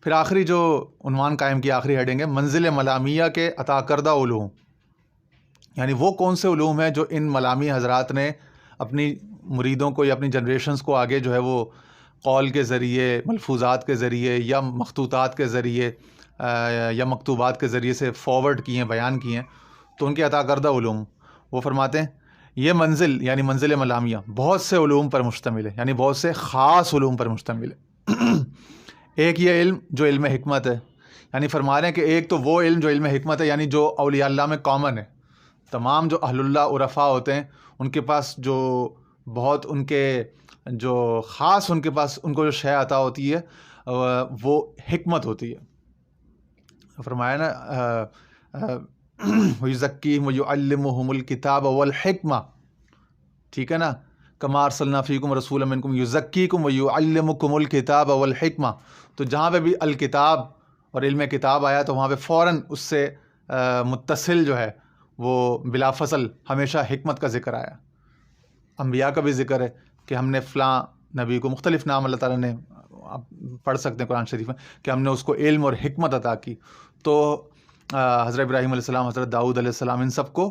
پھر آخری جو عنوان قائم کیا، آخری ہیڈنگ ہے منزل ملامیہ کے عطا کردہ علوم، یعنی وہ کون سے علوم ہیں جو ان ملامی حضرات نے اپنی مریدوں کو یا اپنی جنریشنز کو آگے جو ہے وہ قول کے ذریعے، ملفوظات کے ذریعے یا مخطوطات کے ذریعے یا مکتوبات کے ذریعے سے فارورڈ کیے ہیں، بیان کیے ہیں، تو ان کے عطا کردہ علوم. وہ فرماتے ہیں یہ منزل یعنی منزل ملامیہ بہت سے علوم پر مشتمل ہے، یعنی بہت سے خاص علوم پر مشتمل ہے. ایک یہ علم جو علم حکمت ہے، یعنی فرما رہے ہیں کہ ایک تو وہ علم جو علم حکمت ہے، یعنی جو اولیاء اللہ میں کامن ہے، تمام جو اہل اللہ عرفاء ہوتے ہیں ان کے پاس جو بہت ان کے جو خاص ان کے پاس ان کو جو شے عطا ہوتی ہے وہ حکمت ہوتی ہے. فرمایا نا وَيُزَكِّيهِمْ وَيُعَلِّمُهُمُ الْكِتَابَ وَالْحِكْمَةَ، ٹھیک ہے نا، كَمَا أَرْسَلْنَا فِيكُمْ رَسُولًا مِّنكُمْ يُزَكِّيكُمْ وَيُعَلِّمُكُمُ الْكِتَابَ وَالْحِكْمَةَ. تو جہاں پہ بھی الکتاب اور علم کتاب آیا تو وہاں پہ فوراً اس سے متصل جو ہے وہ بلا فصل ہمیشہ حکمت کا ذکر آیا. انبیاء کا بھی ذکر ہے کہ ہم نے فلاں نبی کو، مختلف نام اللہ تعالیٰ نے، آپ پڑھ سکتے ہیں قرآن شریف میں کہ ہم نے اس کو علم اور حکمت عطا کی. تو حضرت ابراہیم علیہ السلام، حضرت داؤد علیہ السلام، ان سب کو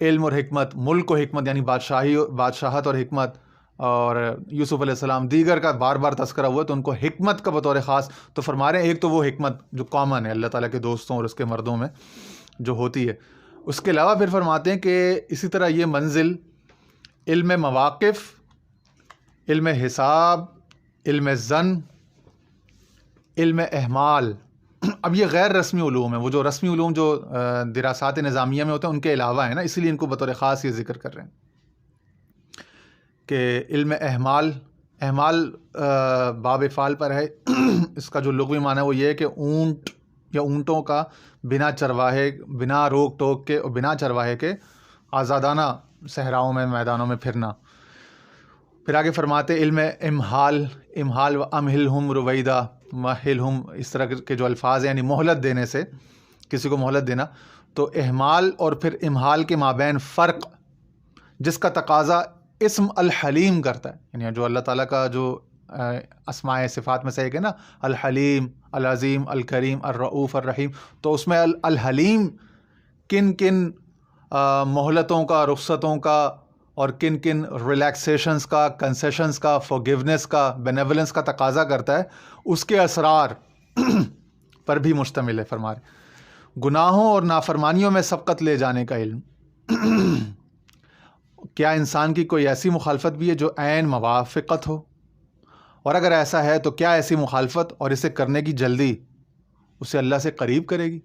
علم اور حکمت، ملک و حکمت یعنی بادشاہت اور حکمت، اور یوسف علیہ السلام دیگر کا بار بار تذکرہ ہوا تو ان کو حکمت کا بطور خاص. تو فرما رہے ہیں ایک تو وہ حکمت جو کامن ہے اللہ تعالیٰ کے دوستوں اور اس کے مردوں میں جو ہوتی ہے. اس کے علاوہ پھر فرماتے ہیں کہ اسی طرح یہ منزل علم مواقف، علم حساب، علم ظن، علم احمال، اب یہ غیر رسمی علوم ہیں. وہ جو رسمی علوم جو دراسات نظامیہ میں ہوتے ہیں ان کے علاوہ ہیں نا، اسی لیے ان کو بطور خاص یہ ذکر کر رہے ہیں کہ علم احمال. احمال باب افعال پر ہے. اس کا جو لغوی معنی ہے وہ یہ ہے کہ اونٹ یا اونٹوں کا بنا چرواہے، بنا روک ٹوک کے اور بنا چرواہے کے آزادانہ صحراؤں میں، میدانوں میں پھرنا. پھر آگے فرماتے علم امحال، امحال و امہلہم رویدہ، مہلہم، اس طرح کے جو الفاظ ہیں، یعنی مہلت دینے سے، کسی کو مہلت دینا. تو احمال اور پھر امحال کے مابین فرق جس کا تقاضا اسم الحلیم کرتا ہے، یعنی جو اللہ تعالیٰ کا جو اسماء صفات میں سے ایک ہے نا، الحلیم، العظیم، الکریم، الرؤوف، الرحیم. تو اس میں الحلیم کن کن مہلتوں کا، رخصتوں کا، اور کن کن ریلیکسیشنز کا، کنسیشنز کا، فورگیونیس کا، بینیولنس کا تقاضا کرتا ہے، اس کے اسرار پر بھی مشتمل ہے. فرما رہے گناہوں اور نافرمانیوں میں سبقت لے جانے کا علم. کیا انسان کی کوئی ایسی مخالفت بھی ہے جو عین موافقت ہو؟ اور اگر ایسا ہے تو کیا ایسی مخالفت اور اسے کرنے کی جلدی اسے اللہ سے قریب کرے گی؟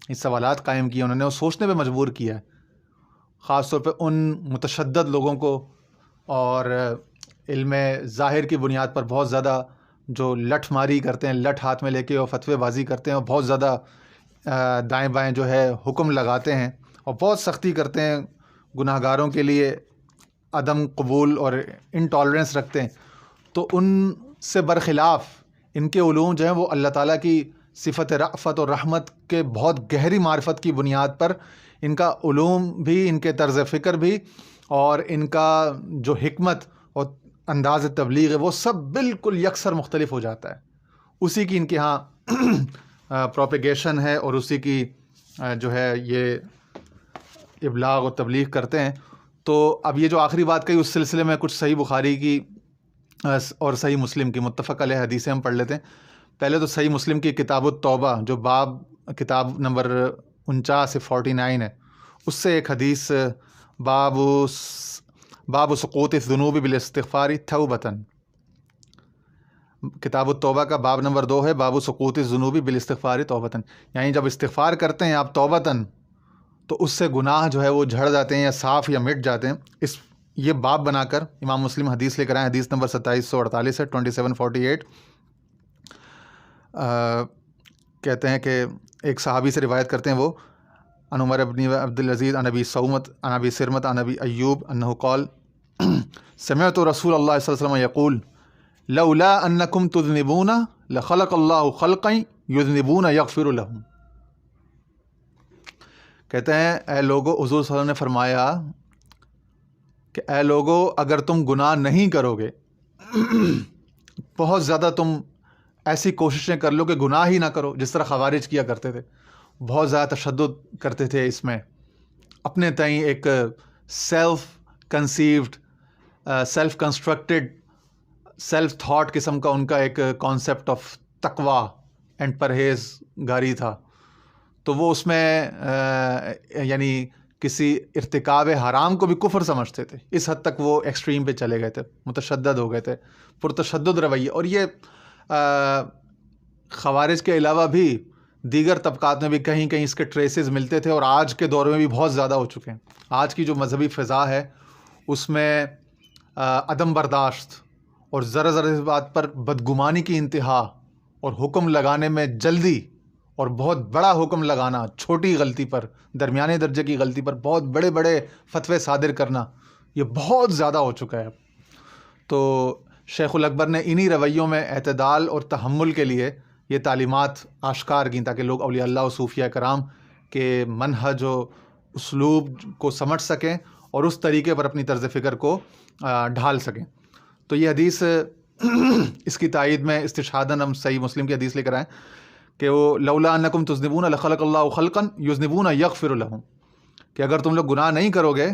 یہ سوالات قائم کیے انہوں نے اور سوچنے پہ مجبور کیا ہے، خاص طور پہ ان متشدد لوگوں کو اور علم ظاہر کی بنیاد پر بہت زیادہ جو لٹھ ماری کرتے ہیں، لٹھ ہاتھ میں لے کے اور فتوے بازی کرتے ہیں اور بہت زیادہ دائیں بائیں جو ہے حکم لگاتے ہیں اور بہت سختی کرتے ہیں، گناہ گاروں کے لیے عدم قبول اور انٹالرنس رکھتے ہیں. تو ان سے برخلاف ان کے علوم جو ہیں وہ اللہ تعالیٰ کی صفت رأفت اور رحمت کے بہت گہری معرفت کی بنیاد پر ان کا علوم بھی، ان کے طرز فکر بھی، اور ان کا جو حکمت اور انداز تبلیغ ہے وہ سب بالکل یکسر مختلف ہو جاتا ہے. اسی کی ان کے ہاں پروپیگیشن ہے اور اسی کی جو ہے یہ ابلاغ و تبلیغ کرتے ہیں. تو اب یہ جو آخری بات کہی اس سلسلے میں کچھ صحیح بخاری کی اور صحیح مسلم کی متفق علیہ حدیثیں ہم پڑھ لیتے ہیں. پہلے تو صحیح مسلم کی کتاب التوبہ جو باب کتاب نمبر 49 سے 49 ہے، اس سے ایک حدیث باب سقوط الذنوب بالاستغفار توبۃ، کتاب التوبہ کا باب نمبر 2 ہے، باب سقوط الذنوب بالاستغفار توبۃ، یعنی جب استغفار کرتے ہیں آپ توبۃ تو اس سے گناہ جو ہے وہ جھڑ جاتے ہیں یا صاف یا مٹ جاتے ہیں. یہ باب بنا کر امام مسلم حدیث لے کر آئے، حدیث نمبر 2748 ہے، 2748. کہتے ہیں کہ ایک صحابی سے روایت کرتے ہیں وہ عن عمر بن عبد العزیز عن ابی صومت عن ابی سرمت عن ابی ایوب انہ قال سمعت رسول اللہ صلی اللہ علیہ وسلم یقول لولا انکم تذنبون لخلق اللہ خلقا یذنبون یغفر لهم. کہتے ہیں اے لوگو، حضور صلی اللہ علیہ وسلم نے فرمایا کہ اے لوگو اگر تم گناہ نہیں کرو گے، بہت زیادہ تم ایسی کوششیں کر لو کہ گناہ ہی نہ کرو، جس طرح خوارج کیا کرتے تھے، بہت زیادہ تشدد کرتے تھے اس میں، اپنے تئیں ایک self conceived, self constructed, self thought قسم کا ان کا ایک کانسیپٹ آف تقوی اینڈ پرہیز گاری تھا. تو وہ اس میں یعنی کسی ارتکاب حرام کو بھی کفر سمجھتے تھے. اس حد تک وہ ایکسٹریم پہ چلے گئے تھے، متشدد ہو گئے تھے، پرتشدد رویے. اور یہ خوارج کے علاوہ بھی دیگر طبقات میں بھی کہیں کہیں اس کے ٹریسز ملتے تھے، اور آج کے دور میں بھی بہت زیادہ ہو چکے ہیں. آج کی جو مذہبی فضا ہے اس میں عدم برداشت اور ذرا ذرا اس بات پر بدگمانی کی انتہا، اور حکم لگانے میں جلدی، اور بہت بڑا حکم لگانا چھوٹی غلطی پر، درمیانے درجے کی غلطی پر بہت بڑے بڑے فتوے صادر کرنا، یہ بہت زیادہ ہو چکا ہے. تو شیخ الاکبر نے انہی رویوں میں اعتدال اور تحمل کے لیے یہ تعلیمات آشکار کیں، تاکہ لوگ اولیاء اللہ و صوفیاء کرام کے منہج و اسلوب کو سمجھ سکیں اور اس طریقے پر اپنی طرز فکر کو ڈھال سکیں. تو یہ حدیث اس کی تائید میں استشہاداً ہم صحیح مسلم کی حدیث لے کر آئیں کہ وہ لولا انکم تذنبون لخلق اللہ خلقا یذنبون یغفر لهم، کہ اگر تم لوگ گناہ نہیں کرو گے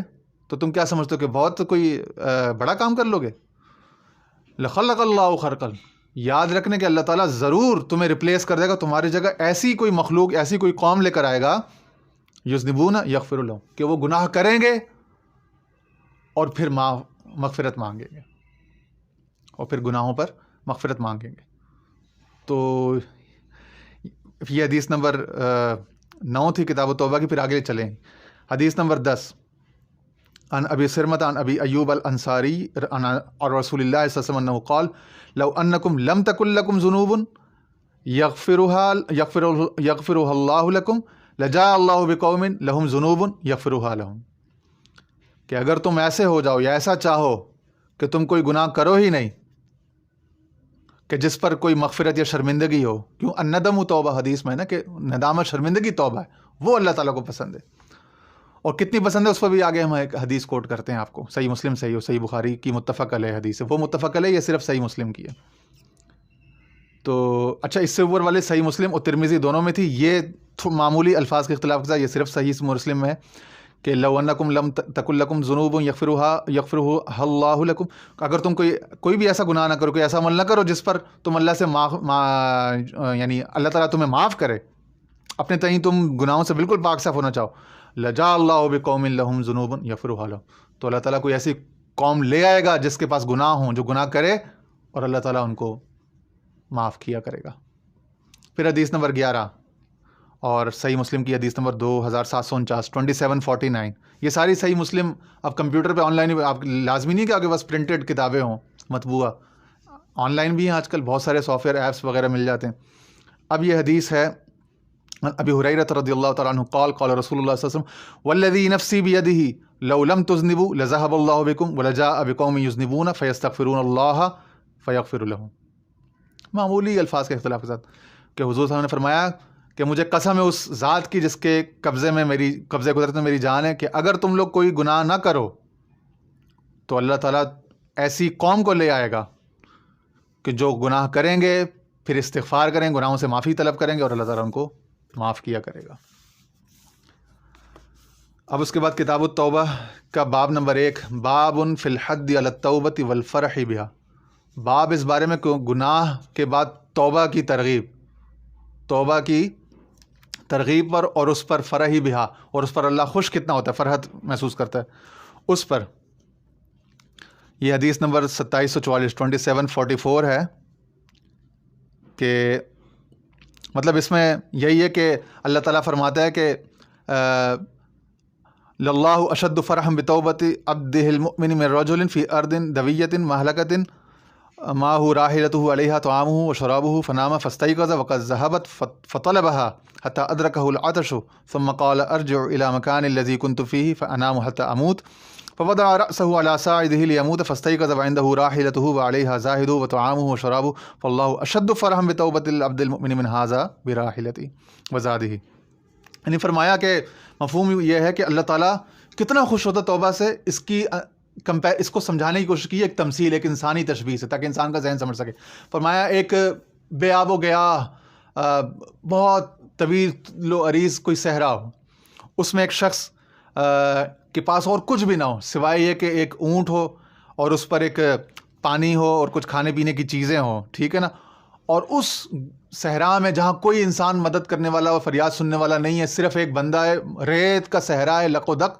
تو تم کیا سمجھتے ہو کہ بہت کوئی بڑا کام کر لو گے. لخلق اللہ خلقا، یاد رکھنے کہ اللہ تعالیٰ ضرور تمہیں ریپلیس کر دے گا، تمہاری جگہ ایسی کوئی مخلوق، ایسی کوئی قوم لے کر آئے گا، یذنبون یغفر لهم، کہ وہ گناہ کریں گے اور پھر مغفرت مانگیں گے، اور پھر گناہوں پر مغفرت مانگیں گے. تو یہ حدیث نمبر 9 تھی کتاب توبہ کی. پھر آگے چلیں، حدیث نمبر 10 عن ابی سرمۃ عن ابی ایوب الانصاری اور رسول اللہ صلی اللہ علیہ وسلم قال لو انکم لم تکن لکم ذنوب یغفرها اللہ لکم لجاء اللہ بقوم لہم ذنوب یغفرها لہم، کہ اگر تم ایسے ہو جاؤ یا ایسا چاہو کہ تم کوئی گناہ کرو ہی نہیں کہ جس پر کوئی مغفرت یا شرمندگی ہو. کیوں الندم توبہ حدیث میں ہے نا، کہ ندامت شرمندگی توبہ ہے، وہ اللہ تعالیٰ کو پسند ہے. اور کتنی پسند ہے اس پر بھی آگے ہم ایک حدیث کوٹ کرتے ہیں آپ کو، صحیح مسلم صحیح ہو، صحیح بخاری کی متفق علیہ حدیث ہے. وہ متفق علیہ یہ صرف صحیح مسلم کی ہے. تو اچھا، اس سے اوپر والے صحیح مسلم اور ترمذی دونوں میں تھی. یہ معمولی الفاظ کے اختلاف کے ساتھ یہ صرف صحیح مسلم میں ہے کہ لو انکم لم تکن لکم ذنوب یغفرها اللہ لکم، اگر تم کوئی بھی ایسا گناہ نہ کرو، کوئی ایسا عمل نہ کرو جس پر تم اللہ سے یعنی اللہ تعالیٰ تمہیں معاف کرے، اپنے تئیں تم گناہوں سے بالکل پاک صاف ہونا چاہو، لجاء اللہ بقوم لہم ذنوب یغفرها لہم، تو اللہ تعالیٰ کوئی ایسی قوم لے آئے گا جس کے پاس گناہ ہوں، جو گناہ کرے اور اللہ تعالیٰ ان کو معاف کیا کرے گا. پھر حدیث نمبر 11 اور صحیح مسلم کی حدیث نمبر 2749 2749. یہ ساری صحیح مسلم اب کمپیوٹر پہ آن لائن، آپ لازمی نہیں کہ آپ کے پاس پرنٹڈ کتابیں ہوں مطبوعہ، آن لائن بھی ہیں آج کل، بہت سارے سافٹ ویئر ایپس وغیرہ مل جاتے ہیں. اب یہ حدیث ہے ابی ہریرہ رضی اللہ تعالیٰ عنہ قال قال رسول اللہ صلی اللہ علیہ وسلم والذی نفسی بیدہ لو لم تذنبوا لذهب اللہ بکم ولجاء بقوم یذنبون فیستغفرون اللہ فیغفر لهم. معمولی الفاظ کے اختلاف کے ساتھ کہ حضور صلی اللہ علیہ وسلم نے فرمایا کہ مجھے قسم ہے اس ذات کی جس کے قبضے قدرت میں میری جان ہے، کہ اگر تم لوگ کوئی گناہ نہ کرو تو اللہ تعالیٰ ایسی قوم کو لے آئے گا کہ جو گناہ کریں گے پھر استغفار کریں، گناہوں سے معافی طلب کریں گے اور اللہ تعالیٰ ان کو معاف کیا کرے گا. اب اس کے بعد کتاب التوبہ کا باب نمبر 1 باب فی الحد علی التوبۃ والفرح بہا، باب اس بارے میں کہ گناہ کے بعد توبہ کی ترغیب پر اور اس پر فرح بہا، اور اس پر اللہ خوش کتنا ہوتا ہے، فرحت محسوس کرتا ہے اس پر. یہ حدیث نمبر 2744 2744 ہے کہ مطلب اس میں یہی ہے کہ اللہ تعالیٰ فرماتا ہے کہ للہ اشد فرحا بتوبۃ عبدہ المؤمن من رجل فی ارض دویۃ مہلکۃ معہ راحلتہ علیہا طعامہ وشرابہ فنام فاستیقظ وقد ذہبت فطلبها حتى ادرکہ العطش ثم قال ارجع الى مکان الذی كنت فیہ فانام حتى اموت فوضع رأسه على ساعده ليموت فاستيقظ وعنده راحلته وعليها زاهد وطعامه وشرابه فالله أشد فرحا بتوبة العبد المؤمن من هذا براحلته وزاده. یعنی فرمایا کہ مفہوم یہ ہے کہ اللہ تعالیٰ کتنا خوش ہوتا توبہ سے، اس کو سمجھانے کی کوشش کی ایک تمثیل، ایک انسانی تشبیہ سے، تاکہ انسان کا ذہن سمجھ سکے. فرمایا ایک بے آب و گیا بہت طویل و عریض کوئی صحرا ہو، اس میں ایک شخص کے پاس اور کچھ بھی نہ ہو سوائے یہ کہ ایک اونٹ ہو اور اس پر ایک پانی ہو اور کچھ کھانے پینے کی چیزیں ہوں، ٹھیک ہے نا، اور اس صحرا میں جہاں کوئی انسان مدد کرنے والا اور فریاد سننے والا نہیں ہے، صرف ایک بندہ ہے، ریت کا صحرا ہے لق و دق،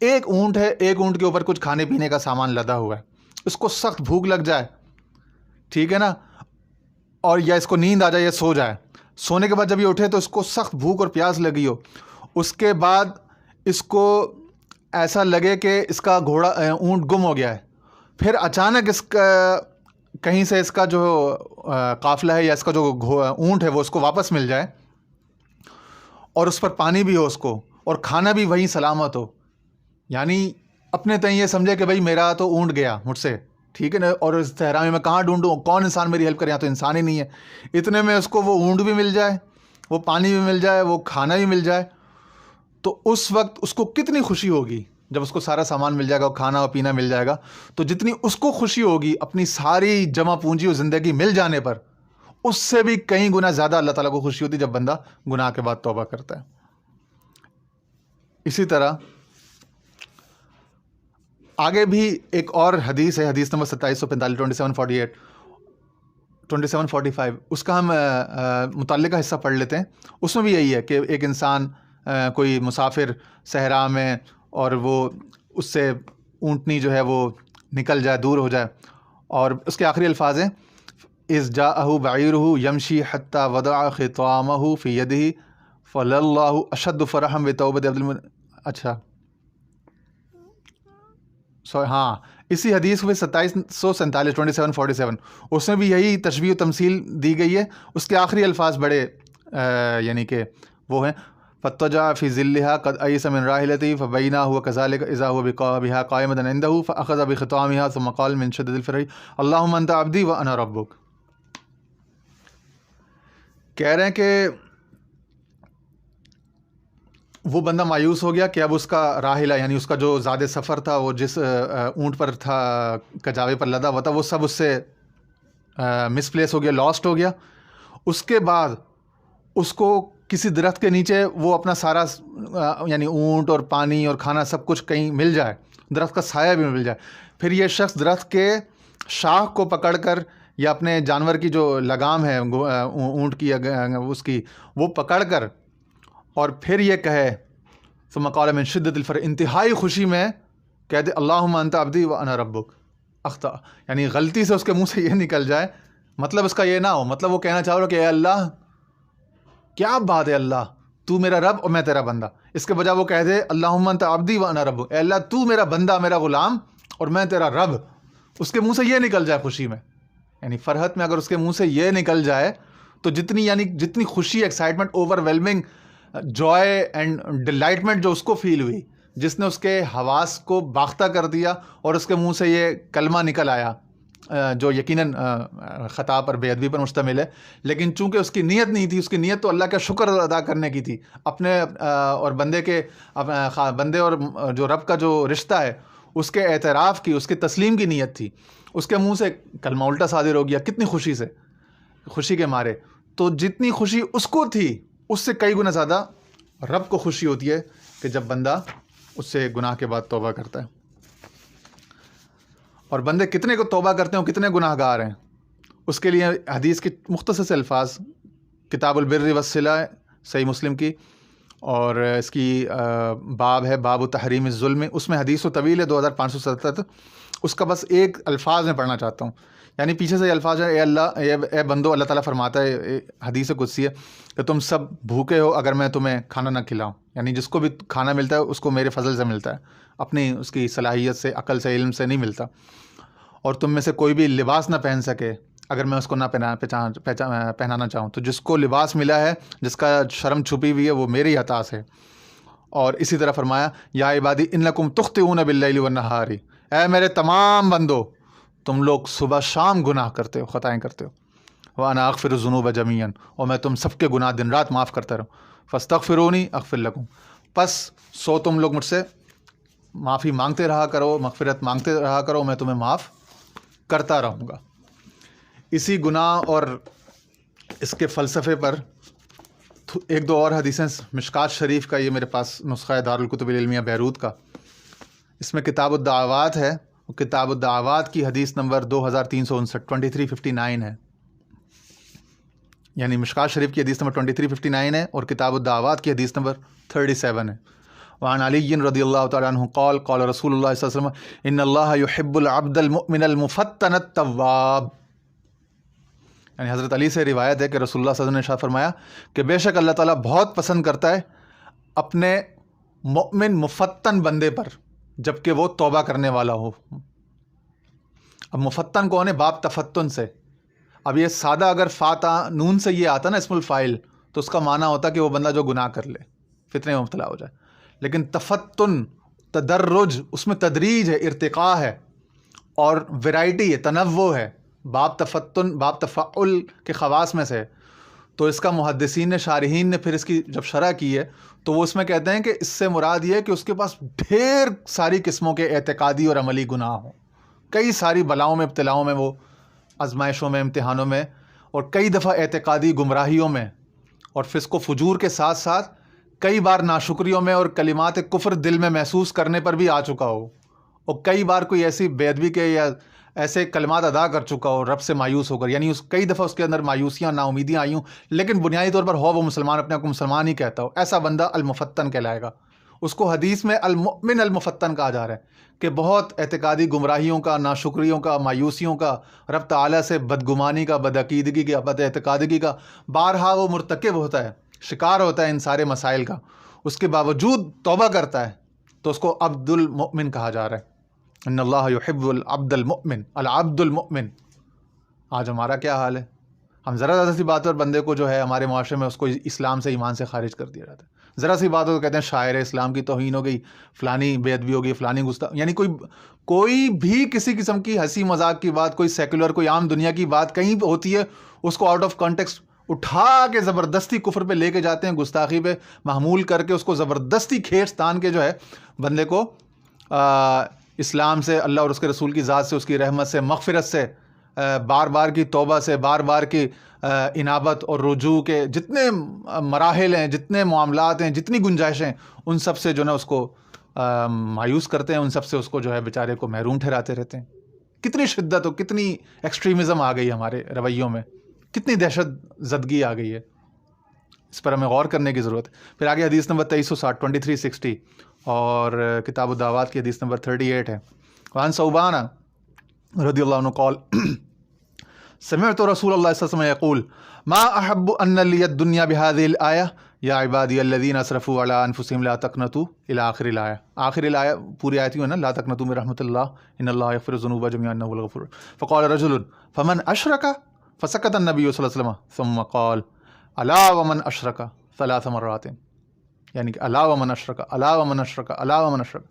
ایک اونٹ ہے، ایک اونٹ کے اوپر کچھ کھانے پینے کا سامان لدا ہوا ہے، اس کو سخت بھوک لگ جائے، ٹھیک ہے نا، اور یا اس کو نیند آ جائے یا سو جائے، سونے کے بعد جب یہ اٹھے تو اس کو سخت بھوک اور پیاس لگی ہو، اس کے بعد اس کو ایسا لگے کہ اس کا اونٹ گم ہو گیا ہے، پھر اچانک اس کا کہیں سے اس کا جو قافلہ ہے یا اس کا جو اونٹ ہے وہ اس کو واپس مل جائے اور اس پر پانی بھی ہو اس کو اور کھانا بھی وہیں سلامت ہو، یعنی اپنے تئیں یہ سمجھے کہ بھائی میرا تو اونٹ گیا مجھ سے، ٹھیک ہے نا، اور اس صحرا میں کہاں ڈھونڈوں، کون انسان میری ہیلپ کرے، یہاں تو انسان ہی نہیں ہے، اتنے میں اس کو وہ اونٹ بھی مل جائے، وہ پانی بھی مل جائے، وہ کھانا بھی مل جائے، تو اس وقت اس کو کتنی خوشی ہوگی جب اس کو سارا سامان مل جائے گا، کھانا اور پینا مل جائے گا، تو جتنی اس کو خوشی ہوگی اپنی ساری جمع پونجی اور زندگی مل جانے پر، اس سے بھی کئی گنا زیادہ اللہ تعالیٰ کو خوشی ہوتی جب بندہ گناہ کے بعد توبہ کرتا ہے۔ اسی طرح آگے بھی ایک اور حدیث ہے، حدیث نمبر 2745 2745، اس کا ہم متعلقہ حصہ پڑھ لیتے ہیں۔ اس میں بھی یہی ہے کہ ایک انسان کوئی مسافر صحرا میں اور وہ اس سے اونٹنی جو ہے وہ نکل جائے، دور ہو جائے، اور اس کے آخری الفاظ ہیں اذ جاءہ بعیرہ یمشی حتی وضع خطامہ فی یدہ فللہ اشد فرحا بتوبۃ اچھا ہاں، اسی حدیث میں 2747 2747 اس میں بھی یہی تشبیہ و تمثیل دی گئی ہے۔ اس کے آخری الفاظ بڑے یعنی کہ وہ ہیں فَاتَّجَعَ فِي ظِلِّهَا قَدْ أَيْسَ مِنْ رَاحِلَتِهِ فَبَيْنَا هُوَ كَذَلِكَ إِذَا هُوَ بِهَا قَائِمَةٌ عِنْدَهُ فَأَخَذَ بِخِطَامِهَا ثُمَّ قَالَ مِنْ شِدَّةِ الْفَرْحِ اللَّهُمَّ أَنْتَ عَبْدِي وَأَنَا رَبُّكَ۔ کہہ رہے ہیں کہ وہ بندہ مایوس ہو گیا کہ اب اس کا راحلہ یعنی اس کا جو زاد سفر تھا، وہ جس اونٹ پر تھا، کجاوے پر لدا ہوا تھا، وہ سب اس سے مس پلیس ہو گیا، لاسٹ ہو گیا۔ اس کے بعد اس کو کسی درخت کے نیچے وہ اپنا سارا یعنی اونٹ اور پانی اور کھانا سب کچھ کہیں مل جائے، درخت کا سایہ بھی مل جائے، پھر یہ شخص درخت کے شاخ کو پکڑ کر یا اپنے جانور کی جو لگام ہے اونٹ کی اس کی وہ پکڑ کر اور پھر یہ کہے ثم قال من شدت الفرح، انتہائی خوشی میں کہہ دے اللہم انت عبدی وانا ربک، اخطا یعنی غلطی سے اس کے منہ سے یہ نکل جائے، مطلب اس کا یہ نہ ہو، مطلب وہ کہنا چاہ رہا کہ اے اللہ کیا بات ہے، اللہ تو میرا رب اور میں تیرا بندہ، اس کے بجائے وہ کہہ دے اللہم انت عبدی وانا ربک، اے اللہ تو میرا بندہ، میرا غلام اور میں تیرا رب، اس کے منہ سے یہ نکل جائے خوشی میں، یعنی فرحت میں اگر اس کے منہ سے یہ نکل جائے تو جتنی خوشی، excitement, overwhelming joy and delightment جو اس کو فیل ہوئی، جس نے اس کے حواس کو باختہ کر دیا اور اس کے منہ سے یہ کلمہ نکل آیا جو یقیناً خطا پر، بے ادبی پر مشتمل ہے، لیکن چونکہ اس کی نیت نہیں تھی، اس کی نیت تو اللہ کا شکر ادا کرنے کی تھی، اپنے اور بندے اور جو رب کا جو رشتہ ہے اس کے اعتراف کی، اس کے تسلیم کی نیت تھی، اس کے منہ سے کلمہ الٹا صادر ہو گیا، کتنی خوشی سے، خوشی کے مارے، تو جتنی خوشی اس کو تھی اس سے کئی گنا زیادہ رب کو خوشی ہوتی ہے کہ جب بندہ اس سے گناہ کے بعد توبہ کرتا ہے۔ اور بندے کتنے کو توبہ کرتے ہیں، کتنے گناہ گار ہیں، اس کے لیے حدیث کے مختصر سے الفاظ، کتاب البر والصلہ صحیح مسلم کی، اور اس کی باب ہے باب تحریم الظلم، اس میں حدیث و طویل ہے 2577، اس کا بس ایک الفاظ میں پڑھنا چاہتا ہوں، یعنی پیچھے سے یہ الفاظ ہے اے اللہ، اے بندو، اللہ تعالیٰ فرماتا ہے حدیث قدسی ہے کہ تم سب بھوکے ہو اگر میں تمہیں کھانا نہ کھلاؤں، یعنی جس کو بھی کھانا ملتا ہے اس کو میرے فضل سے ملتا ہے، اپنی اس کی صلاحیت سے، عقل سے، علم سے نہیں ملتا، اور تم میں سے کوئی بھی لباس نہ پہن سکے اگر میں اس کو نہ پہنانا چاہوں، تو جس کو لباس ملا ہے، جس کا شرم چھپی ہوئی ہے، وہ میری عطا سے۔ اور اسی طرح فرمایا یا عبادی انکم تخطئون باللیل والنہار، اے میرے تمام بندو تم لوگ صبح شام گناہ کرتے ہو، خطائیں کرتے ہو، وانا اغفر الذنوب جميعا، اور میں تم سب کے گناہ دن رات معاف کرتا رہوں، فاستغفرونی اغفر لکم، پس سو تم لوگ مجھ سے معافی مانگتے رہا کرو، مغفرت مانگتے رہا کرو، میں تمہیں معاف کرتا رہوں گا۔ اسی گناہ اور اس کے فلسفے پر ایک دو اور حدیثیں، مشکات شریف کا یہ میرے پاس نسخہ ہے دارالکتب العلمیہ بیروت کا، اس میں کتاب الدعوات ہے، کتاب الدعوات کی حدیث نمبر 2359 2359 ہے، یعنی مشکات شریف کی حدیث نمبر 2359 ہے اور کتاب الدعوات کی حدیث نمبر 37 ہے۔ وعن علی رضی اللہ تعالیٰ عنہ قال قال رسول اللہ صلی اللہ علیہ وسلم ان اللہ یحب العبد المؤمن المفتن التواب، یعنی حضرت علی سے روایت ہے کہ رسول اللہ صلی اللہ علیہ وسلم نے ارشاد فرمایا کہ بے شک اللہ تعالیٰ بہت پسند کرتا ہے اپنے مؤمن مفتن بندے پر جبکہ وہ توبہ کرنے والا ہو۔ اب مفتن کون ہے؟ باب تفتن سے۔ اب یہ سادہ اگر فاتا نون سے یہ آتا نا اسم الفاعل تو اس کا معنی ہوتا کہ وہ بندہ جو گناہ کر لے، فتنے میں مبتلا ہو جائے، لیکن تفتن تدرج، اس میں تدریج ہے، ارتقاء ہے اور ویرائٹی ہے، تنوع ہے۔ باب تفتن باب تفعل کے خواص میں سے، تو اس کا محدثین نے شارحین نے پھر اس کی جب شرح کی ہے تو وہ اس میں کہتے ہیں کہ اس سے مراد یہ ہے کہ اس کے پاس ڈھیر ساری قسموں کے اعتقادی اور عملی گناہ ہوں، کئی ساری بلاؤں میں، ابتلاؤں میں، وہ آزمائشوں میں، امتحانوں میں، اور کئی دفعہ اعتقادی گمراہیوں میں اور فسق و فجور کے ساتھ ساتھ کئی بار ناشکریوں میں اور کلمات کفر دل میں محسوس کرنے پر بھی آ چکا ہو، اور کئی بار کوئی ایسی بے ادبی کے یا ایسے کلمات ادا کر چکا ہو رب سے مایوس ہو کر، یعنی کئی دفعہ اس کے اندر مایوسیاں، نا امیدیاں آئی ہوں، لیکن بنیادی طور پر ہو وہ مسلمان، اپنے آپ کو مسلمان ہی کہتا ہو، ایسا بندہ المفتن کہلائے گا۔ اس کو حدیث میں المؤمن المفتن کہا جا رہا ہے کہ بہت اعتقادی گمراہیوں کا، ناشکریوں کا، مایوسیوں کا، رب تعالیٰ سے بدگمانی کا، بدعقیدگی کا، بد اعتقادگی کا بارہا وہ مرتکب ہوتا ہے، شکار ہوتا ہے ان سارے مسائل کا، اس کے باوجود توبہ کرتا ہے تو اس کو عبد المؤمن کہا جا رہا ہے۔ ان اللہ یحب العبد المؤمن، العبد المؤمن۔ آج ہمارا کیا حال ہے؟ ہم ذرا سی بات پر بندے کو جو ہے ہمارے معاشرے میں اس کو اسلام سے، ایمان سے خارج کر دیا جاتا ہے، ذرا سی بات ہو تو کہتے ہیں شاعر اسلام کی توہین ہو گئی، فلانی بے ادبی ہو گئی، فلانی گستاخ، یعنی کوئی بھی کسی قسم کی ہنسی مذاق کی بات، کوئی سیکولر، کوئی عام دنیا کی بات کہیں ہوتی ہے، اس کو آؤٹ آف کانٹیکسٹ اٹھا کے زبردستی کفر پہ لے کے جاتے ہیں، گستاخی پہ محمول کر کے اس کو زبردستی کھینچ تان کے جو ہے بندے کو اسلام سے، اللہ اور اس کے رسول کی ذات سے، اس کی رحمت سے، مغفرت سے، بار بار کی توبہ سے، بار بار کی انابت اور رجوع کے جتنے مراحل ہیں، جتنے معاملات ہیں، جتنی گنجائشیں ہیں، ان سب سے جو نا اس کو مایوس کرتے ہیں، ان سب سے اس کو جو ہے بیچارے کو محروم ٹھہراتے رہتے ہیں۔ کتنی شدت ہو، کتنی ایکسٹریمزم آ گئی ہمارے رویوں میں، کتنی دہشت زدگی آ گئی ہے، اس پر ہمیں غور کرنے کی ضرورت ہے۔ پھر آگے حدیث نمبر 2360 2360 اور کتاب الدعوات کی حدیث نمبر 38 ہے۔ وعن ثوبان رضی اللہ عنہ قال سمعت رسول اللہ صلی اللہ علیہ وسلم یقول ما احب ان لی الدنیا بهذه الآیہ یا عبادی الذین اسرفوا علی انفسهم لا تقنطوا الی آخر الآیہ۔ آخر الآیہ پوری آیت ہی ہے نا، لا تقنطوا من رحمت اللہ ان اللہ یغفر الذنوب جميعا انه هو الغفور۔ فقال رجل فمن اشرک، فسکت النبی صلی اللہ علیہ وسلم ثم قال الا ومن اشرک 3 مرات، یعنی کہ الا ومن اشرک، الا ومن اشرک، الا ومن اشرک۔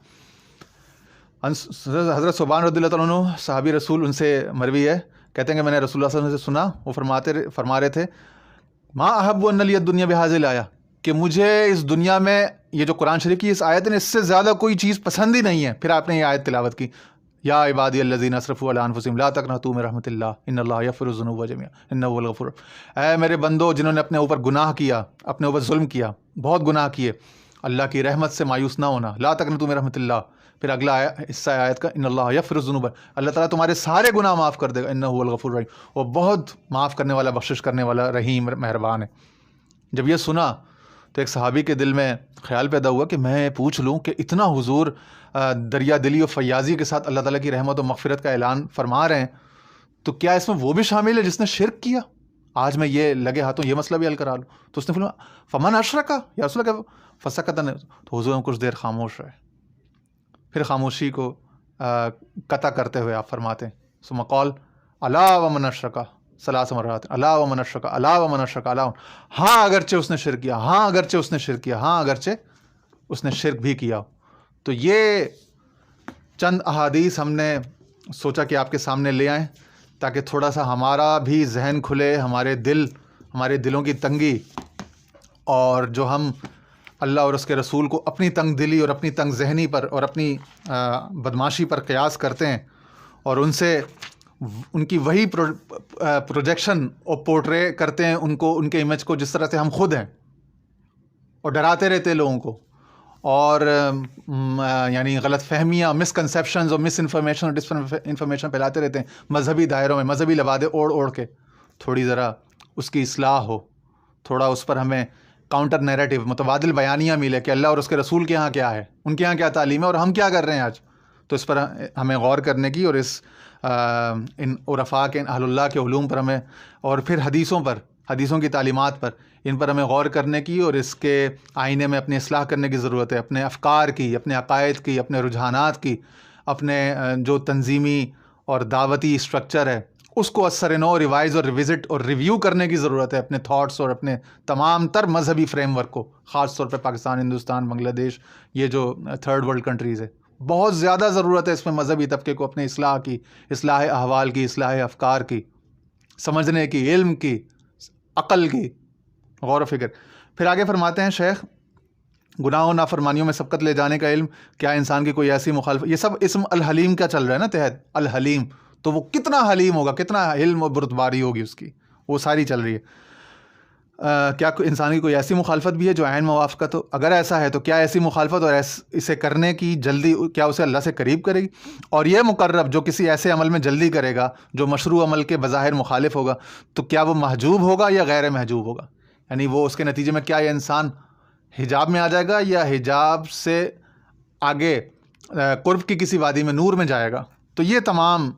حضرت ثوبان رضی اللہ عنہ صحابی رسول، ان سے مروی ہے، کہتے ہیں کہ میں نے رسول اللہ صلی اللہ علیہ وسلم سے سنا، وہ فرما رہے تھے ما احب ان لی الدنیا بهذه الآیہ، کہ مجھے اس دنیا میں، یہ جو قرآن شریف کی اس آیت ہے، اس سے زیادہ کوئی چیز پسند ہی نہیں ہے۔ پھر آپ نے یہ آیت تلاوت کی، یا عبادی الذین اسرفوا علی انفسہم لا تقنطوا من رحمت اللہ ان اللہ یغفر الذنوب جميعا انہ هو الغفور۔ اے میرے بندو جنہوں نے اپنے اوپر گناہ کیا، اپنے اوپر ظلم کیا، بہت گناہ کیے، اللہ کی رحمت سے مایوس نہ ہونا، لا تقنطوا من رحمت اللہ۔ پھر اگلا حصہ آیت کا ان اللہ یغفر الذنوب، اللہ تعالیٰ تمہارے سارے گناہ معاف کر دے گا، انہ هو الغفور الرحیم، وہ بہت معاف کرنے والا، بخشش کرنے والا، رحیم، مہربان ہے۔ جب یہ سنا تو ایک صحابی کے دل میں خیال پیدا ہوا کہ میں پوچھ لوں کہ اتنا حضور دریا دلی اور فیاضی کے ساتھ اللہ تعالیٰ کی رحمت و مغفرت کا اعلان فرما رہے ہیں، تو کیا اس میں وہ بھی شامل ہے جس نے شرک کیا؟ آج میں یہ لگے ہاتھوں یہ مسئلہ بھی حل کرا لوں۔ تو اس نے فرمایا فمن اشرک یا رسول اللہ، فسکت، تو حضور کچھ دیر خاموش رہے، پھر خاموشی کو قطع کرتے ہوئے آپ فرماتے ہیں ثم قال الا ومن اشرک 3 مرات، الا ومن اشرک، الا ومن اشرک، الا، ہاں اگرچہ اس نے شرک کیا، ہاں اگرچہ اس نے شرک کیا، ہاں اگرچہ اس نے شرک بھی کیا۔ تو یہ چند احادیث ہم نے سوچا کہ آپ کے سامنے لے آئیں تاکہ تھوڑا سا ہمارا بھی ذہن کھلے، ہمارے دلوں کی تنگی، اور جو ہم اللہ اور اس کے رسول کو اپنی تنگ دلی اور اپنی تنگ ذہنی پر اور اپنی بدماشی پر قیاس کرتے ہیں، اور ان سے ان کی وہی پروجیکشن اور پورٹرے کرتے ہیں ان کو، ان کے امیج کو، جس طرح سے ہم خود ہیں، اور ڈراتے رہتے ہیں لوگوں کو، اور یعنی غلط فہمیاں، مس کنسیپشنز اور مس انفارمیشن اور ڈس انفارمیشن پھیلاتے رہتے ہیں مذہبی دائروں میں، مذہبی لبادے اوڑھ اوڑھ کے. تھوڑی ذرا اس کی اصلاح ہو، تھوڑا اس پر ہمیں کاؤنٹر نیریٹو، متبادل بیانیاں ملے کہ اللہ اور اس کے رسول کے یہاں کیا ہے، ان کے یہاں کیا تعلیم ہے، اور ہم کیا کر رہے ہیں آج. تو اس پر ہمیں غور کرنے کی، اور اس ان عرفاء کے، اہل اللہ کے علوم پر ہمیں، اور پھر حدیثوں پر، حدیثوں کی تعلیمات پر، ان پر ہمیں غور کرنے کی، اور اس کے آئینے میں اپنی اصلاح کرنے کی ضرورت ہے. اپنے افکار کی، اپنے عقائد کی، اپنے رجحانات کی، اپنے جو تنظیمی اور دعوتی اسٹرکچر ہے اس کو اثر نو ریوائز اور ریوزٹ اور ریویو کرنے کی ضرورت ہے. اپنے تھاٹس اور اپنے تمام تر مذہبی فریم ورک کو، خاص طور پہ پاکستان، ہندوستان، بنگلہ دیش، یہ جو تھرڈ ورلڈ کنٹریز ہے، بہت زیادہ ضرورت ہے اس میں مذہبی طبقے کو اپنے اصلاح کی، اصلاح احوال کی، اصلاح افکار کی، سمجھنے کی، علم کی، عقل کی، غور و فکر. پھر آگے فرماتے ہیں شیخ، گناہوں نافرمانیوں میں سبقت لے جانے کا علم، کیا انسان کی کوئی ایسی مخالفت، یہ سب اسم الحلیم کا چل رہا ہے نا تحت، الحلیم، تو وہ کتنا حلیم ہوگا، کتنا علم و بردباری ہوگی اس کی، وہ ساری چل رہی ہے. کیا انسان کی کوئی ایسی مخالفت بھی ہے جو عین موافقت ہو؟ اگر ایسا ہے تو کیا ایسی مخالفت اور اسے کرنے کی جلدی کیا اسے اللہ سے قریب کرے گی؟ اور یہ مقرب جو کسی ایسے عمل میں جلدی کرے گا جو مشروع عمل کے بظاہر مخالف ہوگا، تو کیا وہ محجوب ہوگا یا غیر محجوب ہوگا؟ یعنی وہ اس کے نتیجے میں کیا یہ انسان حجاب میں آ جائے گا یا حجاب سے آگے قرب کی کسی وادی میں نور میں جائے گا؟ تو یہ تمام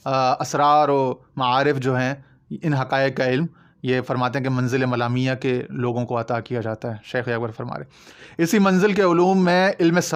اسرار و معارف جو ہیں، ان حقائق کا علم، یہ فرماتے ہیں کہ منزل ملامیہ کے لوگوں کو عطا کیا جاتا ہے. شیخ اکبر فرما رہے اسی منزل کے علوم میں علم سبق